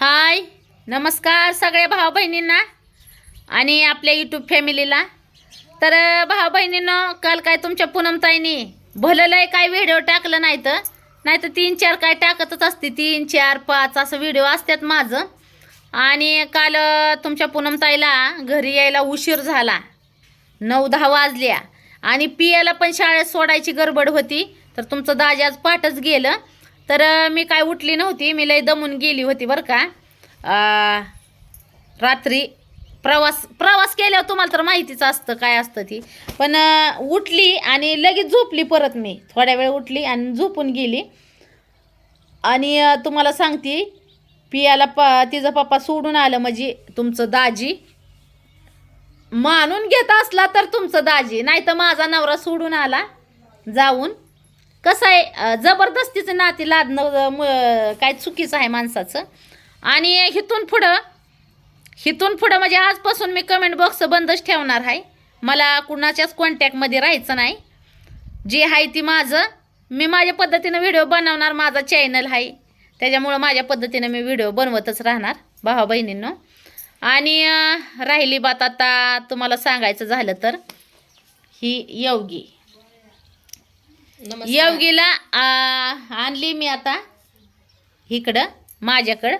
हाय, नमस्कार सगळ्या भाऊ बहिणींना आणि आपल्या यूट्यूब फॅमिलीला. तर भाऊ बहिणींनो, काल काय तुमच्या पूनमताईंनी भललंय काय व्हिडिओ टाकलं नाही तर 3-4 काय टाकतच असते. 3-4-5 असं व्हिडिओ असतात माझं. आणि काल तुमच्या पूनमताईला घरी यायला उशीर झाला, 9-10 वाजल्या आणि पियाला पण शाळेत सोडायची गडबड होती. तर तुमचं दाजी आज पाठच गेलं. तर मी काय उठली नव्हती, मी लय दमून गेली होती बरं का. रात्री प्रवास केल्यावर तुम्हाला तर माहितीच असतं काय असतं ती. पण उठली आणि लगेच झोपली. परत मी थोड्या वेळ उठली आणि झोपून गेली. आणि तुम्हाला सांगते, पियाला तिचा पप्पा सोडून आलं म्हणजे तुमचं दाजी मानून घेत असला तर तुमचं दाजी, नाही तर माझा नवरा सोडून आला जाऊन. कसं आहे, जबरदस्तीचं नाती लादणं काय चुकीचं आहे माणसाचं. आणि हिथून पुढं म्हणजे आजपासून मी कमेंट बॉक्स बंदच ठेवणार आहे. मला कुणाच्याच कॉन्टॅक्टमध्ये राहायचं नाही. जे आहे ती मी माझ्या पद्धतीनं व्हिडिओ बनवणार. माझा चॅनल आहे त्याच्यामुळं माझ्या पद्धतीनं मी व्हिडिओ बनवतच राहणार भावा बहिणींनो. आणि राहिली बात आता तुम्हाला सांगायचं झालं तर, ही योगीला आणली मी आता इकडं माझ्याकडं.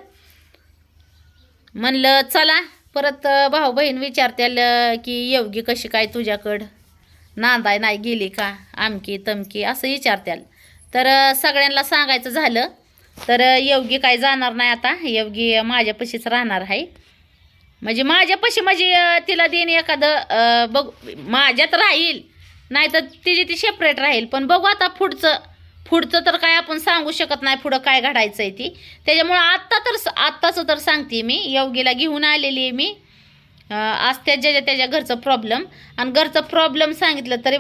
म्हणलं चला, परत भाऊ बहीण विचारत्याल की योगी कशी काय तुझ्याकडं, नांदाय नाही गेली का, आमकी तमकी असं विचारत्याल. तर सगळ्यांना सांगायचं झालं तर योगी काय जाणार नाही आता. योगी माझ्यापाशीच राहणार आहे. म्हणजे माझ्यापाशी म्हणजे तिला देईन एखादं बघ, माझ्यात राहील नाही तर तिची ती सेपरेट राहील. पण बघू आता पुढचं तर काय आपण सांगू शकत नाही, पुढं काय घडायचं आहे ती. त्याच्यामुळं आत्ताचं तर सांगते मी, योगीला घेऊन आलेली आहे मी. आज त्याच्या घरचं प्रॉब्लेम, आणि घरचं प्रॉब्लेम सांगितलं तरी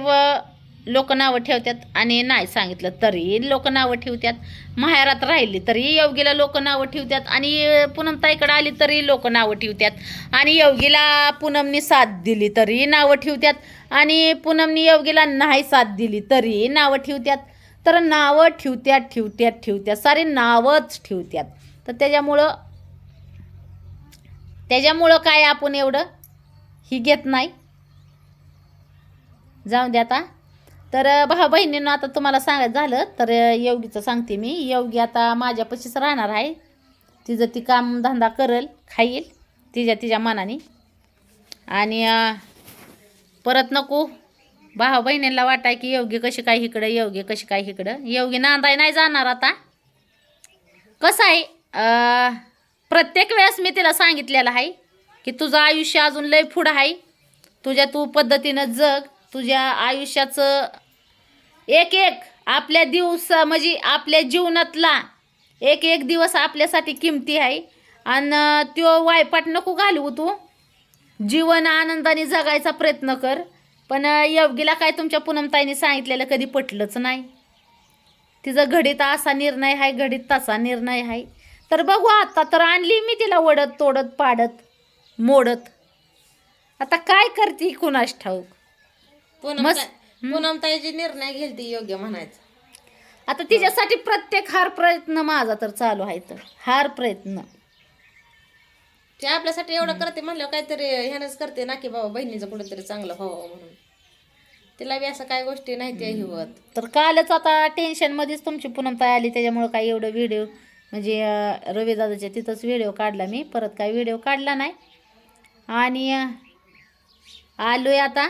लोक नावं ठेवतात, आणि नाही सांगितलं तरी लोक नावं ठेवतात. माहेरात राहिली तरी योगीला लोक नावं ठेवतात, आणि पूनमताईकडे आली तरी लोक नावं ठेवतात, आणि योगीला पूनमनी साथ दिली तरी नावं ठेवतात, आणि पूनमनी योगीला नाही साथ दिली तरी नावं ठेवतात. तर नावं ठेवत्यात सारी नावंच ठेवत्यात. तर त्याच्यामुळं काय आपण एवढं ही घेत नाही, जाऊन द्या आता. तर भाऊ बहिणींनो, आता तुम्हाला सांगायचं झालं तर योगीचं सांगते मी. योगी आता माझ्यापाशीच राहणार आहे. तिचं ती कामधंदा करेल, खाईल तिच्या मनाने. आणि परत नको भाऊ बहिणींना वाटाय की योगी कशी काय इकडं. योगी नांदाय नाही जाणार आता. कसं आहे, प्रत्येक वेळेस मी तिला सांगितलेलं आहे की तुझं आयुष्य अजून लय पुढं आहे, तू पद्धतीनं जग. तुझ्या आयुष्याचं एक आपल्या म्हणजे आपल्या जीवनातला एक दिवस आपल्यासाठी किमती आहे. आणि तो वायपाट नको घालवू. तू जीवन आनंदाने जगायचा प्रयत्न कर. पण योगीला काय तुमच्या पूनमताईंनी सांगितलेलं कधी पटलंच नाही. तिचं घडीत असा निर्णय आहे, घडीत तसा निर्णय आहे. तर बघू, आता तर आणली मी तिला वडत तोडत पाडत मोडत. आता काय करते कुणास ठाऊक. पूनमताईची निर्णय घेईल ती योग्य म्हणायचं. आता तिच्यासाठी प्रत्येक हार प्रयत्न माझा तर चालू आहे. तर हार प्रयत्न ते आपल्यासाठी एवढं करते म्हणल्यावर काहीतरी ह्यानंच करते ना, की बाबा बहिणीचं कुठेतरी चांगलं व्हावं म्हणून. तिला बी असं काय गोष्टी नाही ते हिवत. तर कालच आता टेन्शनमध्येच तुमची पूनमताई आली, त्याच्यामुळं काय एवढं व्हिडिओ म्हणजे रवी दादाच्या तिथंच व्हिडिओ काढला मी, परत काय व्हिडिओ काढला नाही. आणि आलोय आता.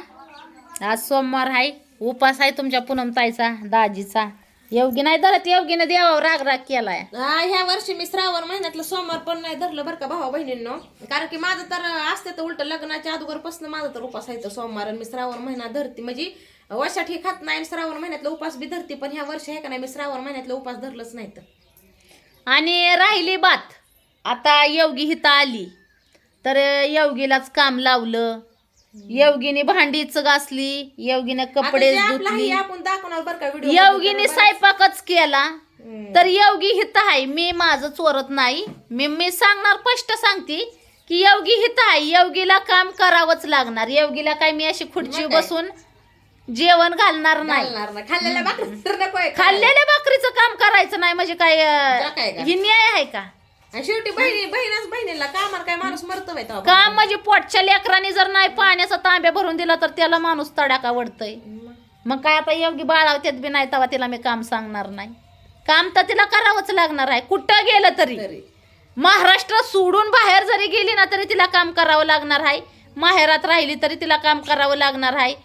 आज सोमवार आहे, उपास आहे तुमच्या पूनमताईचा, दाजीचा. योगी नाही धरत, योगीनं देवावर राग केलाय. ह्या वर्षी मी श्रावण महिन्यातलं सोमवार पण नाही धरलं बरं का भावा बहिणींनो. कारण की माझं तर असतं तर उलट लग्नाच्या अगोदरपासून माझं तर उपास आहे सोमवार. आणि मी श्रावण महिना धरते, म्हणजे वर्षात हे खात नाही, श्रावण महिन्यातलं उपास बी धरते. पण ह्या वर्षी आहे का नाही, मी श्रावण महिन्यातलं उपास धरलंच नाही. तर आणि राहिली बात, आता योगी हिथं आली तर योगीलाच काम लावलं. योगीने भांडीच घासली, योगीने कपडे धुतली, आपण दाखवणार बरं का व्हिडिओ. योगीने स्वयंपाकच केला. तर योगी हिथं आहे, मी माझं चोरत नाही. मी सांगणार, स्पष्ट सांगते की योगी हिथं आहे. योगीला काम करावंच लागणार. योगीला काय मी अशी खुर्ची बसून जेवण घालणार नाही. खाल्लेल्या भाकरीचं काम करायचं नाही म्हणजे काय ही न्याय आहे का. आणि शेवटी बहिणच बहिणीला कामाला काय माणूस मरतो बाई तेव्हा. काम म्हणजे पोटच्या लेकरांनी जर नाही पाण्याचा तांब्या भरून दिला तर त्याला माणूस तडाका वडतय. मग काय आता योगी बाळावत्यात बी नाही तेव्हा तिला मी काम सांगणार नाही. काम तर तिला करावंच लागणार आहे कुठं गेलं तरी. महाराष्ट्र सोडून बाहेर जरी गेली ना तरी तिला काम करावं लागणार आहे. माहेरात राहिली तरी तिला काम करावं लागणार आहे.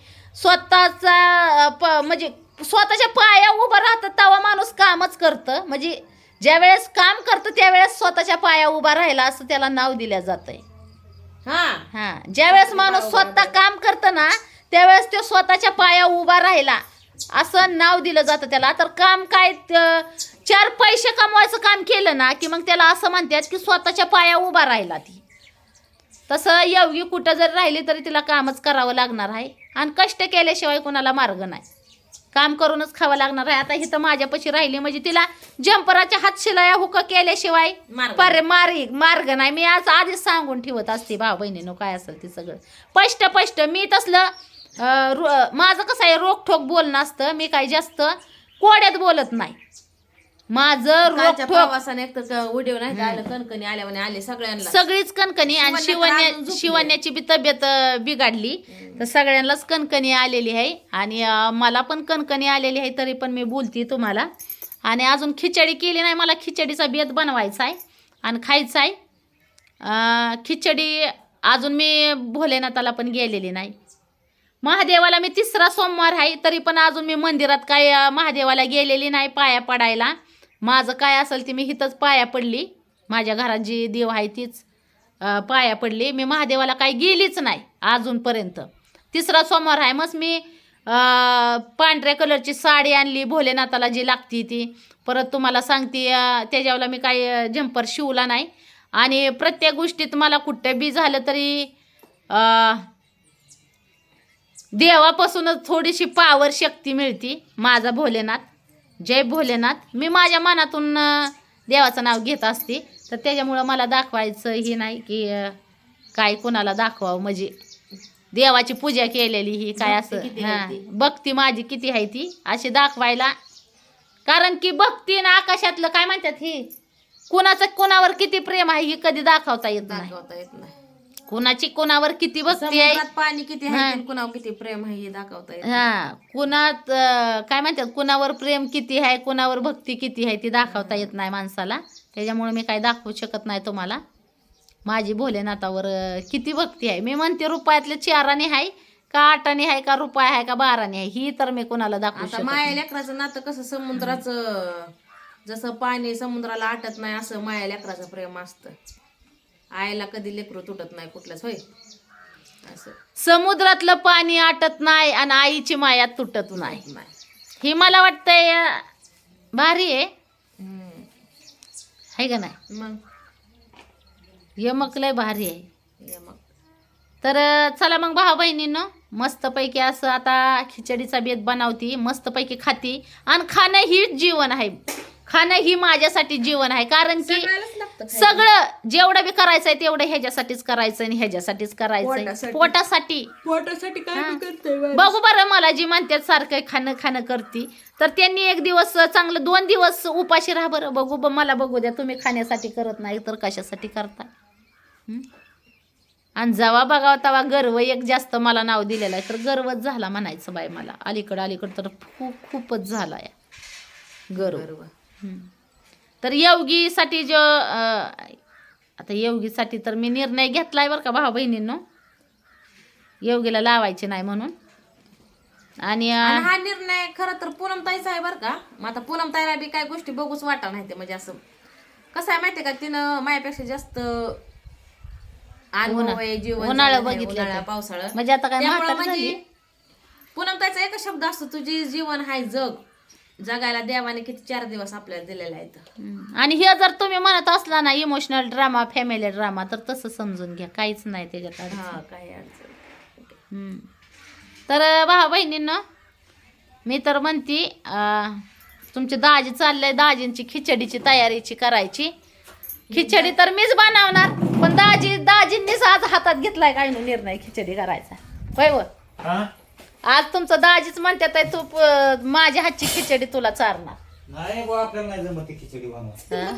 म्हणजे स्वतःच्या पाया उभं राहतं तेव्हा माणूस कामच करतं. म्हणजे ज्या वेळेस काम करतं त्यावेळेस स्वतःच्या पाया उभा राहिला असं त्याला नाव दिलं जातंय. हा ज्यावेळेस माणूस स्वतः काम करतं ना त्यावेळेस तो स्वतःच्या पाया उभा राहिला असं नाव दिलं जातं त्याला. तर काम काय 4 पैसे कमवायचं काम केलं ना की मग त्याला असं म्हणतात की स्वतःच्या पाया उभा राहिला ती. तसं योगी कुठं जरी राहिली तरी तिला कामच करावं लागणार आहे आणि कष्ट केल्याशिवाय कोणाला मार्ग नाही. काम करूनच खावं लागणार आहे. आता इथं माझ्यापाशी राहिली म्हणजे तिला जंपराच्या हात शिलाया हुक केल्याशिवाय मार्ग नाही. मी आज आधीच सांगून ठेवत असते भाऊ बहिणीनं काय असेल ते सगळं स्पष्ट. मी तसलं माझं कसं आहे रोखठोक बोलणं असतं. मी काही जास्त कोड्यात बोलत नाही. माझं रोखठोक व्हिडिओ नाही आलं कणकणी आल्यावर आले सगळ्यांना सगळीच कणकणी आणि शिवण्याची बी तब्येत बिघडली तर सगळ्यांनाच कणकणी आलेली आहे आणि मला पण कणकणी आलेली आहे तरी पण मी बोलते तुम्हाला. आणि अजून खिचडी केली नाही. मला खिचडीचा बेत बनवायचा आहे आणि खायचा आहे. खिचडी अजून मी भोलेनाथाला पण गेलेली नाही. महादेवाला मी 3रा सोमवार आहे तरी पण अजून मी मंदिरात काय महादेवाला गेलेली नाही पाया पडायला. माझं काय असेल ती मी इथंच पाया पडली. माझ्या घरात जी देव आहे तीच पाया पडली. मी महादेवाला काही गेलीच नाही अजूनपर्यंत. 3रा सोमवार आहे. मग मी पांढऱ्या कलरची साडी आणली भोलेनाथाला जी लागती ती. परत तुम्हाला सांगते त्याच्यावला मी काही झंपर शिवला नाही. आणि प्रत्येक गोष्टीत मला कुठं बी झालं तरी देवापासूनच थोडीशी पावर शक्ती मिळती. माझा भोलेनाथ जय भोलेनाथ. मी माझ्या मनातून देवाचं नाव घेत असते तर त्याच्यामुळं मला दाखवायचं ही नाही की काय कोणाला दाखवावं. म्हणजे देवाची पूजा केलेली ही काय असं भक्ती माझी किती आहे ती अशी दाखवायला. कारण की भक्ती ना आकाशातलं काय म्हणतात ही कुणाचं कोणावर किती प्रेम आहे ही कधी दाखवता येत नाही. कुणाची कोणावर किती भक्ती आहे पाणी किती आहे कुणावर किती प्रेम आहे हे दाखवता येत. कुणात काय म्हणतात कुणावर प्रेम किती आहे कुणावर भक्ती किती आहे ती दाखवता येत नाही माणसाला. त्याच्यामुळे मी काय दाखवू शकत नाही तुम्हाला माझी भोलेनाथावर किती भक्ती आहे. मी म्हणते रुपयातले 4 आणे आहे का 8 आणे आहे का रुपये आहे का 12 आणे आहे ही तर मी कोणाला दाखवू शकत माया लेकराचं नातं कसं समुद्राचं जसं पाणी समुद्राला आटत नाही असं माया लेकराचं प्रेम असतं. आईला कधी लेकरू तुटत नाही कुठलंच होय. असं समुद्रातलं पाणी आटत नाही आणि आईची माया तुटत नाही ही मला वाटतंय भारी आहे का नाही. मग यमक लय भारी आहे. तर चला मग भाऊ बहिणींनो मस्तपैकी असं आता खिचडीचा बेत बनवती मस्तपैकी खाती. आणि खाणं ही जीवन आहे. खाणं ही माझ्यासाठी जीवन आहे. कारण की सगळं जेवढं बी करायचंय तेवढं ह्याच्यासाठीच करायचं आणि ह्याच्यासाठीच करायचंय पोटासाठी बघू बरं. मला जी म्हणतात सारखं खाणं करती तर त्यांनी एक दिवस चांगलं 2 दिवस उपाशी राहा बरं. बघू मला बघू द्या तुम्ही खाण्यासाठी करत नाही तर कशासाठी करताय. आणि जेव्हा बघावं तेव्हा गर्व एक जास्त मला नाव दिलेलं आहे तर गर्वच झाला म्हणायचं बाई मला. अलीकडं तर खूपच झाला या गर्व. तर योगीसाठी आता योगीसाठी तर मी निर्णय घेतलाय बरं का भाऊ बहिणींनो योगीला लावायचे नाही म्हणून. आणि हा निर्णय खरं तर पूनमताईचा आहे बरं का. मग आता पूनमताईला बी काय गोष्टी बघूच वाटा नाही. ते म्हणजे असं कसं आहे माहितीये का तिनं माझ्यापेक्षा जास्त अनुभव आहे जीवन उन्हाळा बघितलं पावसाळा म्हणजे आता काय म्हणजे पूनमताईचा एकच शब्द असतो तुझी जीवन हाय जग. जगायला देवाने किती 4 दिवस आपल्याला दिलेले आहेत. आणि हे जर तुम्ही म्हणत असला ना इमोशनल ड्रामा फॅमिली ड्रामा तर तसं समजून घ्या काहीच नाही त्याच्यात. काही अडचण. तर भाऊ बहिणींनो मी तर म्हणते तुमची दाजी चाललंय दाजींची खिचडीची तयारीची करायची. खिचडी तर मीच बनवणार पण दाजींनीच आज हातात घेतलाय काय निर्णय खिचडी करायचा होय व. आज तुमचं दाजीच म्हणतात तू माझ्या हातची खिचडी तुला चारणार नाही आपल्याला नाही जमत खिचडी बनवा.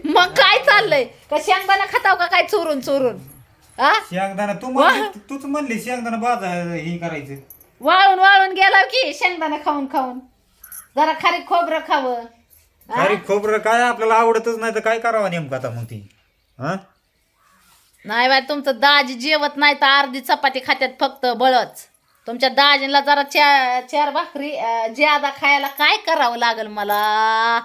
मग काय चाललंय का शेंगदाणा खाताव का काय चोरून चोरून हा शेंगदाणा तूच म्हणली शेंगदाणा बाजा हे करायचं. वाळून वाळून गेला की शेंगदाणा खाऊन खाऊन जरा खारी खोबरं खावं हा? अरे खोबरं काय आपल्याला आवडतच नाही तर काय करावं नेमकं आता मग ती हा. नाही बाय तुमचं दाजी जेवत नाही तर अर्धी चपाती खात्यात फक्त बळच. तुमच्या दाजीला जरा चार भाकरी ज्यादा खायला काय करावं लागल मला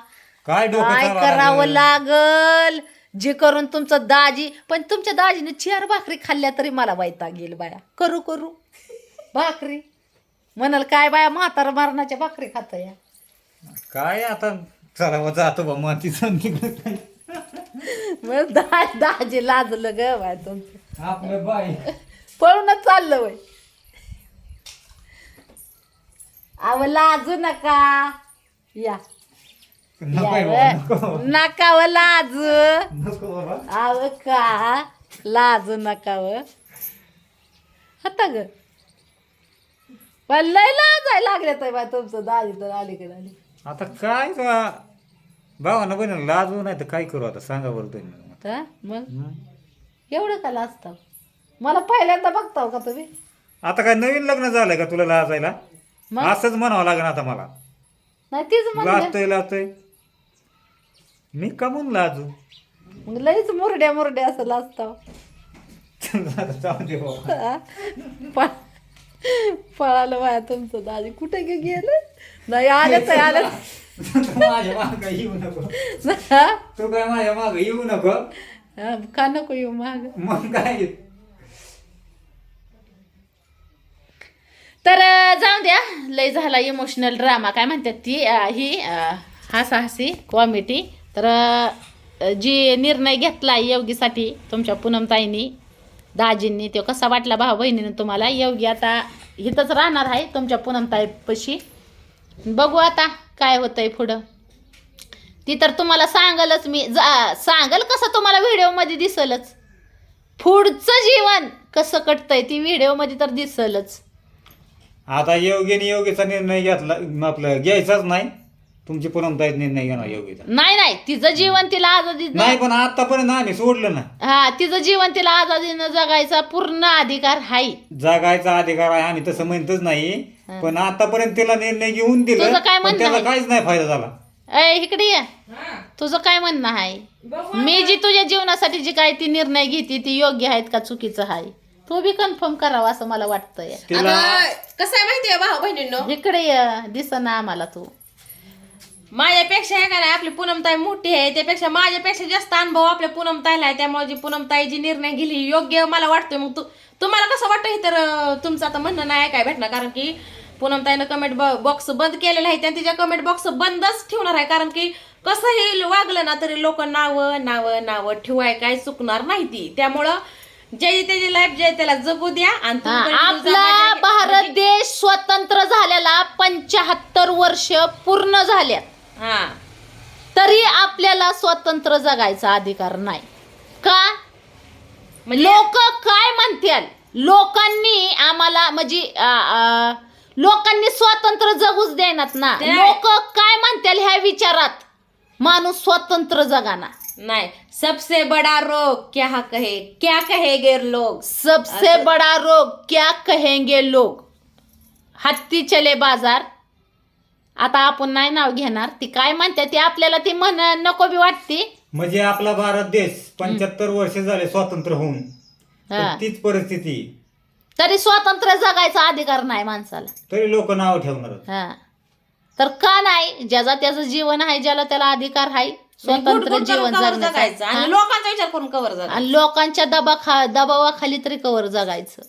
काय डोकं काय चालवावं करावं लागलं? लागल जे करून तुमचं दाजी पण तुमच्या दाजीने 4 भाकरी खाल्ल्या तरी मला वैताग येईल बाया करू करू भाकरी म्हणाल काय बाया म्हातारा मरणाच्या भाकरी खात या काय आता चला जातो बा माती सांगितलं मग दाजी लाजलं ग बाय तुमचं आपलं बाय पळूनच चाललं वय अव लाजू नका या नको या बाबा, नको. नका व लाजू नको बाबा. अव का लाजू नका व आता ग पण लय लाजायला लागले तर बा तुमचं दाजी तर अलीकडे आली आता काय भावानं बहिण लाजू नाही तर काय करू आता सांगा बरं तुम्ही. तर मग एवढं का लाजताव मला पहिल्यांदा बघताव का तुम्ही आता काय नवीन लग्न झालंय का तुला लाजायला मग असंच म्हणावं लागेल आता मला. नाही तीच म्हणलं लाजतोय मी का म्हणून लाजू. मग लईच मुरड्या मुरड्या असं लाजताव जाऊ दे बाबा. हा? पळालं वाया तुमचं दाजी कुठे गेलं नाही आलं तर आलं माझ्या माग येऊ नको हा? तू काय माझ्या माग येऊ नको हा, का नको येऊ माग मग काय तर जाऊ द्या लय झाला इमोशनल ड्रामा काय म्हणतात ती ही हासाहासी कॉमेडी. तर जी निर्णय घेतला योगीसाठी तुमच्या पूनमताईंनी दाजींनी तो कसा वाटला भाऊ बहिणीनं तुम्हाला. योगी आता इथंच राहणार आहे तुमच्या पूनमताईपाशी. बघू आता काय होतंय पुढं ती तर तुम्हाला सांगलच मी सांगल कसं तुम्हाला व्हिडिओमध्ये दिसलच पुढचं जीवन कसं कटतंय ती व्हिडिओमध्ये तर दिसलच. आता योगीचा निर्णय घेतला आपलं घ्यायचाच नाही. तुमची पूनमताईत निर्णय घेणार योगीचा नाही तिचं जीवन तिला आझादी नाही पण आतापर्यंत आम्ही सोडलं ना. हा तिचं जीवन तिला आझादीनं जगायचा पूर्ण अधिकार आहे. जगायचा अधिकार आहे आम्ही तसं म्हणतच नाही. पण आतापर्यंत तिला निर्णय घेऊन दिलं तुझं काय पण म्हणणं त्याला आहे? काहीच नाही फायदा झाला. इकडे ये तुझं काय म्हणणं आहे. मी जी तुझ्या जीवनासाठी जी काय ती निर्णय घेते ती योग्य आहेत का चुकीचं आहे तो बी कन्फर्म करावा असं मला वाटतंय. तिला कसं आहे माहितीये भाऊ बहिणींनो इकडे ये दिसना आम्हाला तू माझ्यापेक्षा आहे का नाही आपली पूनमताई मोठी आहे त्यापेक्षा माझ्यापेक्षा जास्त अनुभव आपल्या पूनमताईला आहे. त्यामुळे जी पूनमताई जी निर्णय गेली योग्य मला वाटतोय. मग तुम्हाला कसं वाटतं हे तर तुमचं आता म्हणणं नाही काय भेटणार. कारण की पूनमताईनं कमेंट बॉक्स बंद केलेला आहे आणि तिच्या कमेंट बॉक्स बंदच ठेवणार आहे. कारण की कसंही वागलं ना तरी लोक नावं ठेवाय काय चुकणार नाही ती. त्यामुळं जे त्याची लाईफ जे त्याला जगू द्या. आणि आपला भारत देश स्वतंत्र झालेला 75 वर्ष पूर्ण झाल्या हा तरी आपल्याला स्वतंत्र जगायचा अधिकार नाही का. म्हणजे लोक काय म्हणतील लोकांनी आम्हाला म्हणजे लोकांनी स्वातंत्र्य जगूच देणार ना. ते आहे. लोक काय म्हणतील ह्या विचारात माणूस स्वतंत्र जगाना. नाही सबसे बडा रोग क्या कहेगे लोग. सबसे बडा रोग क्या कहेंगे लोग. हत्ती चले बाजार. आता आपण नाही नाव घेणार ती काय म्हणते ती आपल्याला ती म्हण नको बी वाटते. म्हणजे आपला भारत देश 75 वर्ष झाले स्वतंत्र होऊन हा. पण तीच परिस्थिती तरी स्वातंत्र्य जगायचा अधिकार नाही माणसाला. तरी लोक नाव ठेवणार. हा तर का नाही ज्याचा त्याचं जीवन आहे ज्याला त्याला अधिकार आहे स्वतंत्र जीवन जगायचं जगण्याचा. आणि लोकांचा विचार करून कवर जगायचं. आणि लोकांच्या दबावाखाली तरी कवर जगायचं.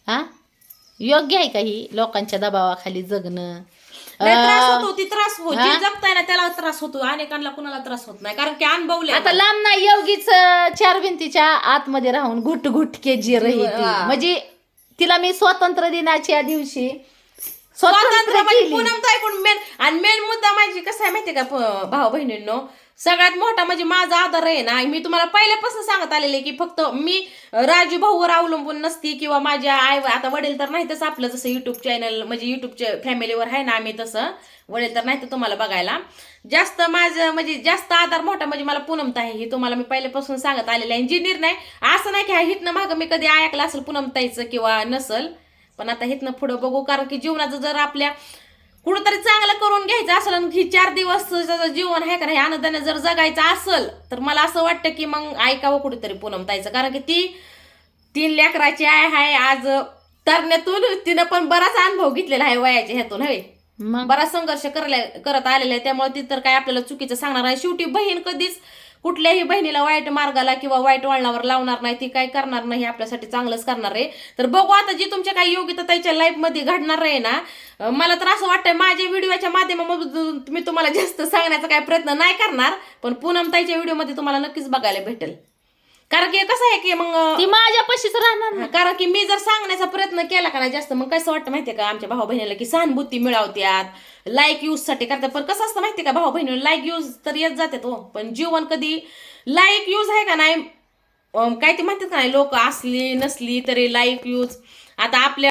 हा योग्य आहे का ही लोकांच्या दबावाखाली जगणं. लय त्रास होतो ती त्रास होतो जे जगताय ना त्याला त्रास होतो. अनेकांना कुणाला त्रास होत नाही कारण की अनुभवले. आता लांब नाही योगीच 4 भिंतीच्या आतमध्ये राहून घुट घुटके जी रही ती. म्हणजे तिला मी स्वातंत्र्य दिनाच्या दिवशी स्वातंत्र्य केली. पूनमताई पण मेन मुद्दा माझी कसं आहे माहितीये का भाऊ बहिणींनो सगळ्यात मोठा म्हणजे माझा आधार आहे ना, मी तुम्हाला पहिल्यापासून सांगत आलेले की फक्त मी राजू भाऊवर अवलंबून नसती किंवा माझ्या आई आता वडील तर नाहीतच आपलं जसं युट्यूब चॅनल म्हणजे युट्यूबच्या फॅमिलीवर आहे ना आम्ही तसं वडील तर नाही तर तुम्हाला बघायला जास्त माझं म्हणजे जास्त आधार मोठा म्हणजे मला पूनमताई हे तुम्हाला मी पहिल्यापासून सांगत आलेलं आहे. जी निर्णय असं नाही की हितनं मागं मी कधी ऐकलं असेल पूनमताईचं किंवा नसल, पण आता हितनं पुढं बघू कारण की जीवनाचं जर आपल्या कुठंतरी चांगलं करून घ्यायचं असेल आणि ही 4 दिवस जीवन आहे का नाही आनंदाने जर जगायचं असेल तर मला असं वाटतं की मग ऐकावं कुठेतरी पूनमताईचं कारण की ती 3 लेकराची आहे आज तरण्यातून तिनं पण बराच अनुभव घेतलेला आहे वयाच्या ह्यातून हवे मग बराच संघर्ष करत आलेला आहे. त्यामुळे ती तर काय आपल्याला चुकीचं सांगणार आहे. शेवटी बहीण कधीच कुठल्याही बहिणीला वाईट मार्गाला किंवा वाईट वळणावर लावणार नाही, ती काय करणार नाही आपल्यासाठी चांगलंच करणार आहे. तर बघू आता जी तुमच्या काही योग्यता त्याच्या लाईफमध्ये घडणार आहे ना, मला तर असं वाटतंय माझ्या व्हिडिओच्या माध्यमामधून मी तुम्हाला जास्त सांगण्याचा काही प्रयत्न नाही करणार, पण पूनमताईच्या व्हिडिओमध्ये तुम्हाला नक्कीच बघायला भेटेल. कारण की कसं आहे की मग ती माझ्यापाशीच राहणार ना. कारण की मी जर सांगण्याचा प्रयत्न केला का नाही जास्त मग कसं वाटतं माहितीये का आमच्या भाऊ बहिणीला की सहानुभूती मिळवत्यात लाईक यूज साठी करतात, पण कसं असतं माहितीये का भाऊ बहिणीला लाईक यूज तर येत जातात हो, पण जीवन कधी लाईक यूज आहे का नाही काय ते माहितीत का नाही लोक असली नसली तरी लाईक यूज आता आपल्या